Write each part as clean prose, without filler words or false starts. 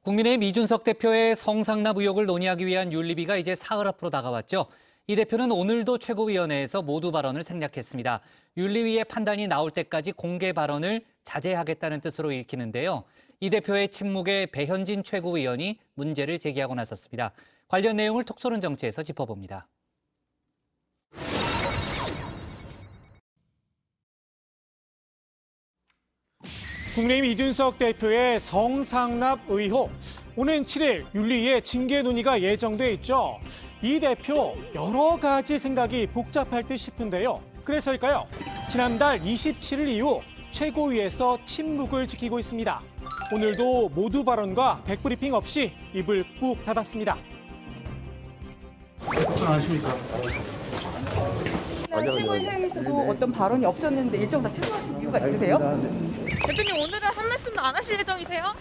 국민의힘 이준석 대표의 성상납 의혹을 논의하기 위한 윤리위가 이제 사흘 앞으로 다가왔죠. 이 대표는 오늘도 최고위원회에서 모두 발언을 생략했습니다. 윤리위의 판단이 나올 때까지 공개 발언을 자제하겠다는 뜻으로 읽히는데요. 이 대표의 침묵에 배현진 최고위원이 문제를 제기하고 나섰습니다. 관련 내용을 톡소론 정치에서 짚어봅니다. 국민의힘 이준석 대표의 성상납 의혹. 오는 7일 윤리위의 징계 논의가 예정돼 있죠. 이 대표 여러 가지 생각이 복잡할 듯 싶은데요. 그래서일까요? 지난달 27일 이후 최고위에서 침묵을 지키고 있습니다. 오늘도 모두 발언과 백브리핑 없이 입을 꾹 닫았습니다. 안녕하십니까. 최고회의에서도 어떤 발언이 없었는데 일정 다 취소하신 이유가 있으세요? 대표님 오늘은 한 말씀도 안 하실 예정이세요?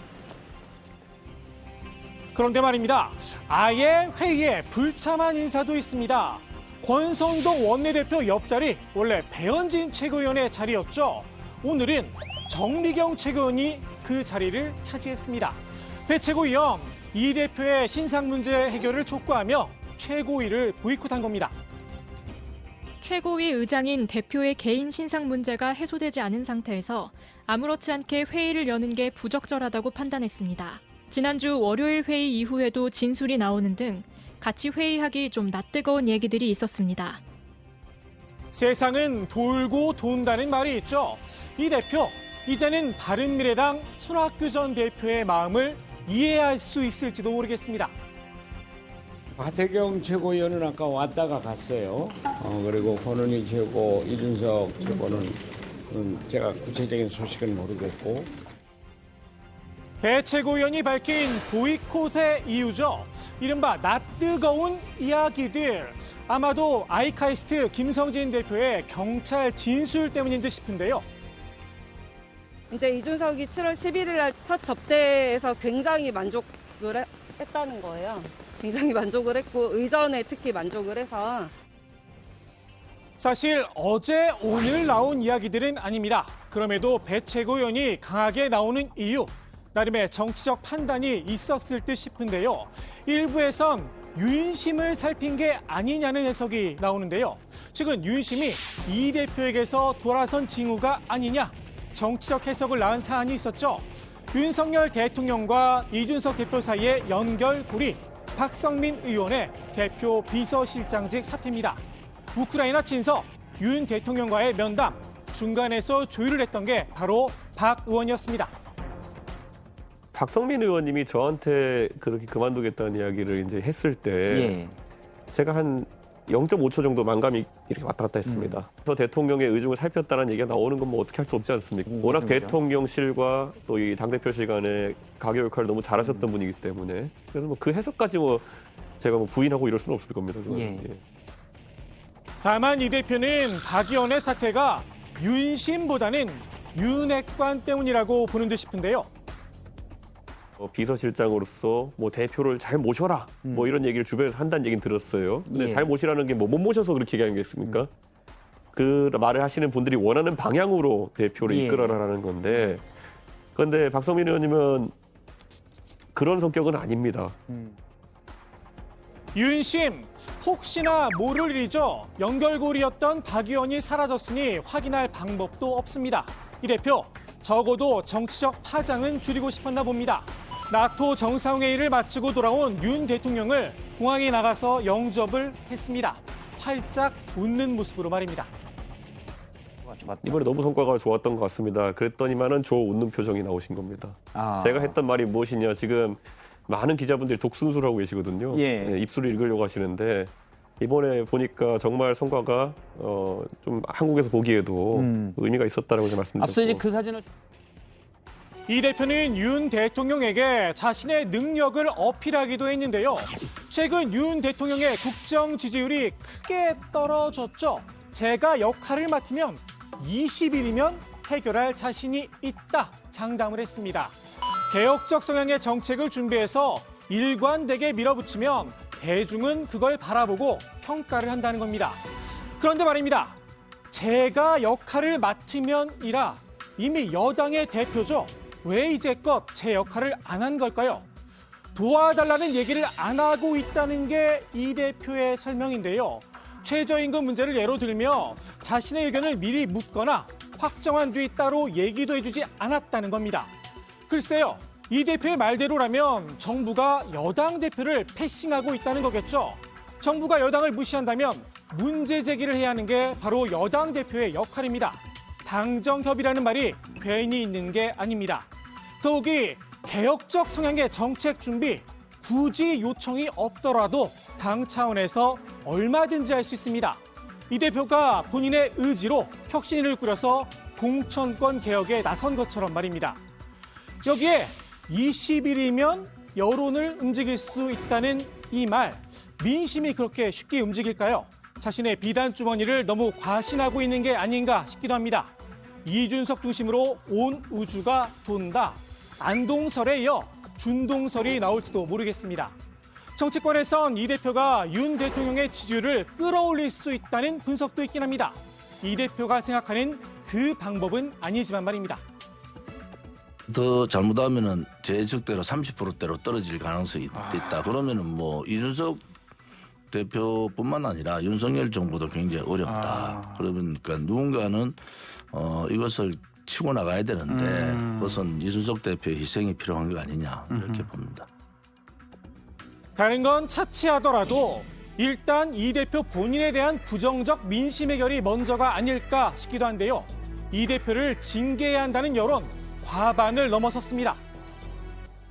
그런데 말입니다. 아예 회의에 불참한 인사도 있습니다. 권성동 원내대표 옆자리 원래 배현진 최고위원의 자리였죠. 오늘은 정미경 최고위원이 그 자리를 차지했습니다. 배 최고위원, 이 대표의 신상 문제 해결을 촉구하며 최고위를 보이콧한 겁니다. 최고위 의장인 대표의 개인 신상 문제가 해소되지 않은 상태에서 아무렇지 않게 회의를 여는 게 부적절하다고 판단했습니다. 지난주 월요일 회의 이후에도 진술이 나오는 등 같이 회의하기 좀 낯뜨거운 얘기들이 있었습니다. 세상은 돌고 돈다는 말이 있죠. 이 대표, 이제는 바른미래당 손학규 전 대표의 마음을 이해할 수 있을지도 모르겠습니다. 하태경 최고위원은 아까 왔다가 갔어요. 그리고 권은희 최고, 이준석 최고는 제가 구체적인 소식은 모르겠고. 배 최고위원이 밝힌 보이콧의 이유죠. 이른바 낯뜨거운 이야기들. 아마도 아이카이스트 김성진 대표의 경찰 진술 때문인 듯 싶은데요. 이제 이준석이 7월 11일 날 첫 접대에서 굉장히 만족을 했다는 거예요. 굉장히 만족을 했고 의전에 특히 만족을 해서. 사실 어제 오늘 나온 이야기들은 아닙니다. 그럼에도 배 최고위원이 강하게 나오는 이유, 나름의 정치적 판단이 있었을 듯 싶은데요. 일부에선 윤심을 살핀 게 아니냐는 해석이 나오는데요. 최근 윤심이 이 대표에게서 돌아선 징후가 아니냐, 정치적 해석을 낳은 사안이 있었죠. 윤석열 대통령과 이준석 대표 사이의 연결고리, 박성민 의원의 대표 비서실장직 사퇴입니다. 우크라이나 친서, 윤 대통령과의 면담, 중간에서 조율을 했던 게 바로 박 의원이었습니다. 박성민 의원님이 저한테 그렇게 그만두겠다는 이야기를 이제 했을 때 제가 한 0.5초 정도 만감이 이렇게 왔다 갔다 했습니다. 그래서 대통령의 의중을 살폈다는 얘기가 나오는 건 뭐 어떻게 할 수 없지 않습니까? 워낙 대통령실과 또 이 당대표실 간의 가교 역할을 너무 잘하셨던 분이기 때문에 그래서 뭐 그 해석까지 뭐 제가 뭐 부인하고 이럴 수는 없을 겁니다. 다만 이 대표는 박 의원의 사태가 윤심보다는 윤핵관 때문이라고 보는 듯 싶은데요. 비서실장으로서 뭐 대표를 잘 모셔라 뭐 이런 얘기를 주변에서 한다는 얘기는 들었어요. 근데 잘 모시라는 게 뭐 못 모셔서 그렇게 얘기하는 게 있습니까? 그 말을 하시는 분들이 원하는 방향으로 대표를 이끌어라라는 건데, 그런데 박성민 의원님은 그런 성격은 아닙니다. 윤심, 혹시나 모를 일이죠. 연결고리였던 박 의원이 사라졌으니 확인할 방법도 없습니다. 이 대표, 적어도 정치적 파장은 줄이고 싶었나 봅니다. 나토 정상회의를 마치고 돌아온 윤 대통령을 공항에 나가서 영접을 했습니다. 활짝 웃는 모습으로 말입니다. 이번에 너무 성과가 좋았던 것 같습니다. 그랬더니만은 웃는 표정이 나오신 겁니다. 제가 했던 말이 무엇이냐, 지금 많은 기자분들이 독순술을 하고 계시거든요. 입술을 읽으려고 하시는데 이번에 보니까 정말 성과가 좀 한국에서 보기에도 의미가 있었다는 것을 말씀드렸고. 앞서 이제 그 사진을 이 대표는 윤 대통령에게 자신의 능력을 어필하기도 했는데요. 최근 윤 대통령의 국정 지지율이 크게 떨어졌죠. 제가 역할을 맡으면 20일이면 해결할 자신이 있다 장담을 했습니다. 개혁적 성향의 정책을 준비해서 일관되게 밀어붙이면 대중은 그걸 바라보고 평가를 한다는 겁니다. 그런데 말입니다. 제가 역할을 맡으면이라 이미 여당의 대표죠. 왜 이제껏 제 역할을 안 한 걸까요? 도와달라는 얘기를 안 하고 있다는 게 이 대표의 설명인데요. 최저임금 문제를 예로 들며 자신의 의견을 미리 묻거나 확정한 뒤 따로 얘기도 해주지 않았다는 겁니다. 글쎄요, 이 대표의 말대로라면 정부가 여당 대표를 패싱하고 있다는 거겠죠. 정부가 여당을 무시한다면 문제 제기를 해야 하는 게 바로 여당 대표의 역할입니다. 당정협의라는 말이 괜히 있는 게 아닙니다. 더욱이 개혁적 성향의 정책 준비, 굳이 요청이 없더라도 당 차원에서 얼마든지 할 수 있습니다. 이 대표가 본인의 의지로 혁신을 꾸려서 공천권 개혁에 나선 것처럼 말입니다. 여기에 20일이면 여론을 움직일 수 있다는 이 말, 민심이 그렇게 쉽게 움직일까요? 자신의 비단 주머니를 너무 과신하고 있는 게 아닌가 싶기도 합니다. 이준석 중심으로 온 우주가 돈다. 안동설에 이어 준동설이 나올지도 모르겠습니다. 정치권에선 이 대표가 윤 대통령의 지지율을 끌어올릴 수 있다는 분석도 있긴 합니다. 이 대표가 생각하는 그 방법은 아니지만 말입니다. 더 잘못하면은 제 예측대로 30%대로 떨어질 가능성이 있다. 그러면은 뭐 이준석 대표뿐만 아니라 윤석열 정부도 굉장히 어렵다. 그러니까 누군가는 이것을 치고 나가야 되는데 그것은 이준석 대표의 희생이 필요한 게 아니냐 이렇게 봅니다. 다른 건 차치하더라도 일단 이 대표 본인에 대한 부정적 민심 해결이 먼저가 아닐까 싶기도 한데요. 이 대표를 징계해야 한다는 여론 과반을 넘어섰습니다.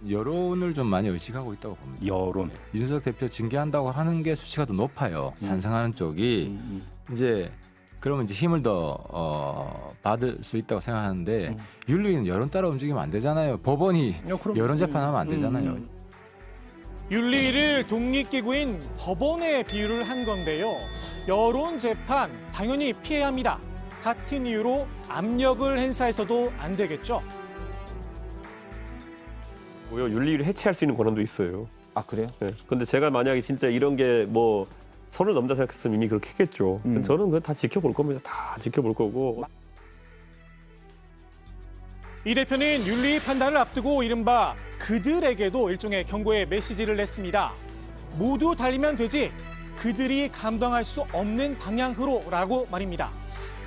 여론을 좀 많이 의식하고 있다고 봅니다. 여론. 이준석 대표 징계한다고 하는 게 수치가 더 높아요. 찬성하는 쪽이 이제 그러면 이제 힘을 더 받을 수 있다고 생각하는데 윤리위는 여론 따라 움직이면 안 되잖아요. 법원이 여론 재판하면 안 되잖아요. 윤리위를 독립기구인 법원에 비유를 한 건데요. 여론 재판 당연히 피해야 합니다. 같은 이유로 압력을 행사해서도 안 되겠죠. 오히려 윤리위를 해체할 수 있는 권한도 있어요. 아, 그래요? 네. 근데 제가 만약에 진짜 이런 게 뭐 선을 넘다 생각했으면 이미 그렇게 했겠죠. 저는 그거 다 지켜볼 겁니다. 다 지켜볼 거고. 이 대표는 윤리위 판단을 앞두고 이른바 그들에게도 일종의 경고의 메시지를 냈습니다. 모두 달리면 되지 그들이 감당할 수 없는 방향으로라고 말입니다.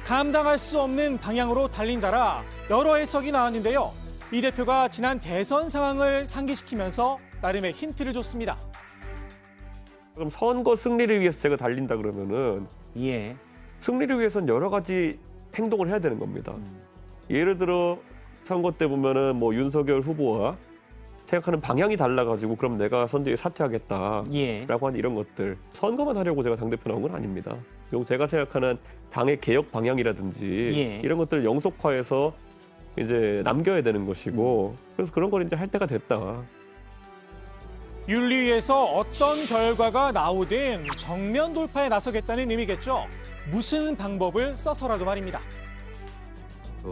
감당할 수 없는 방향으로 달린다라 여러 해석이 나왔는데요. 이 대표가 지난 대선 상황을 상기시키면서 나름의 힌트를 줬습니다. 그럼 선거 승리를 위해서 제가 달린다 그러면은 예. 승리를 위해서는 여러 가지 행동을 해야 되는 겁니다. 예를 들어 선거 때 보면은 뭐 윤석열 후보와 생각하는 방향이 달라가지고 그럼 내가 선대위에 사퇴하겠다라고 예. 하는 이런 것들 선거만 하려고 제가 당대표 나온 건 아닙니다. 그리고 제가 생각하는 당의 개혁 방향이라든지 예. 이런 것들을 영속화해서 이제 남겨야 되는 것이고 그래서 그런 걸 이제 할 때가 됐다. 윤리위에서 어떤 결과가 나오든 정면 돌파에 나서겠다는 의미겠죠. 무슨 방법을 써서라도 말입니다.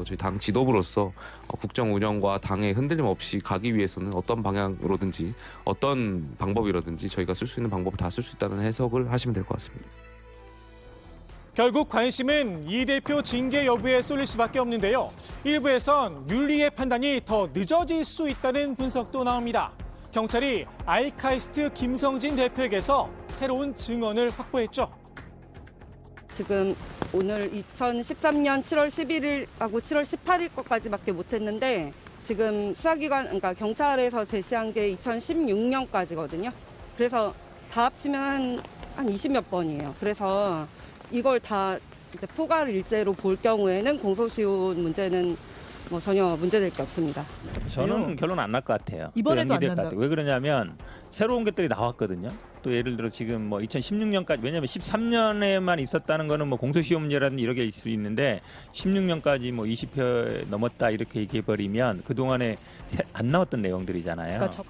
저희 당 지도부로서 국정 운영과 당의 흔들림 없이 가기 위해서는 어떤 방향으로든지 어떤 방법이라든지 저희가 쓸 수 있는 방법을 다 쓸 수 있다는 해석을 하시면 될 것 같습니다. 결국 관심은 이 대표 징계 여부에 쏠릴 수밖에 없는데요. 일부에선 윤리의 판단이 더 늦어질 수 있다는 분석도 나옵니다. 경찰이 아이카이스트 김성진 대표에게서 새로운 증언을 확보했죠. 지금 오늘 2013년 7월 11일하고 7월 18일 것까지밖에 못했는데 지금 수사기관, 그러니까 경찰에서 제시한 게 2016년까지거든요. 그래서 다 합치면 한 20몇 번이에요. 그래서 이걸 다 이제 포괄일제로 볼 경우에는 공소시효 문제는 뭐 전혀 문제될 게 없습니다. 저는 결론 안 날 것 같아요. 이번에도 안 난다. 왜 그러냐면 새로운 것들이 나왔거든요. 또 예를 들어 지금 뭐 2016년까지 왜냐하면 13년에만 있었다는 거는 뭐 공소시효 문제라든지 이렇게 있을 수 있는데 16년까지 뭐 20회 넘었다 이렇게 얘기해 버리면 그 동안에 안 나왔던 내용들이잖아요. 그러니까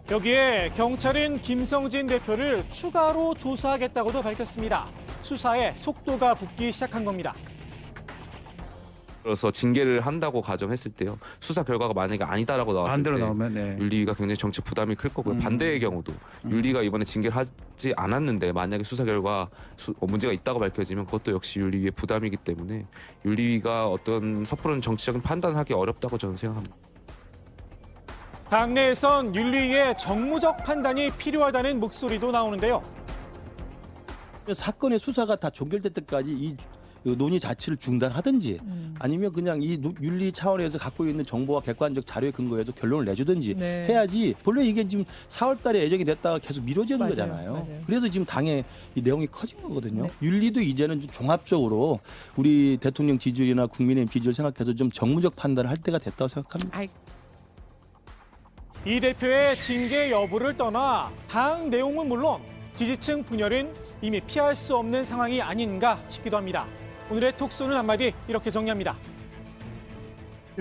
여기에 경찰은 김성진 대표를 추가로 조사하겠다고도 밝혔습니다. 수사에 속도가 붙기 시작한 겁니다. 그래서 징계를 한다고 가정했을 때요. 수사 결과가 만약에 아니다라고 나왔을 반대로 때 나오면 네. 윤리위가 굉장히 정치 부담이 클 거고요. 반대의 경우도 윤리위가 이번에 징계를 하지 않았는데 만약에 수사 결과 문제가 있다고 밝혀지면 그것도 역시 윤리위의 부담이기 때문에 윤리위가 어떤 섣부른 정치적인 판단을 하기 어렵다고 저는 생각합니다. 당내에선 윤리위의 정무적 판단이 필요하다는 목소리도 나오는데요. 사건의 수사가 다 종결될 때까지 이 논의 자체를 중단하든지 아니면 그냥 이 윤리 차원에서 갖고 있는 정보와 객관적 자료에 근거해서 결론을 내주든지 해야지. 본래 이게 지금 4월 달에 예정이 됐다가 계속 미뤄지는 거잖아요. 그래서 지금 당의 이 내용이 커진 거거든요. 윤리도 이제는 좀 종합적으로 우리 대통령 지지율이나 국민의힘 지지율 생각해서 좀 정무적 판단을 할 때가 됐다고 생각합니다. 이 대표의 징계 여부를 떠나 당 내용은 물론 지지층 분열은 이미 피할 수 없는 상황이 아닌가 싶기도 합니다. 오늘의 톡쏘는 한마디 이렇게 정리합니다.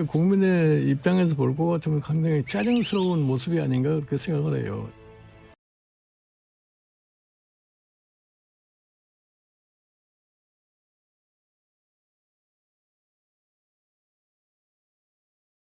국민의 입장에서 볼 것 같으면 굉장히 짜증스러운 모습이 아닌가 그렇게 생각을 해요.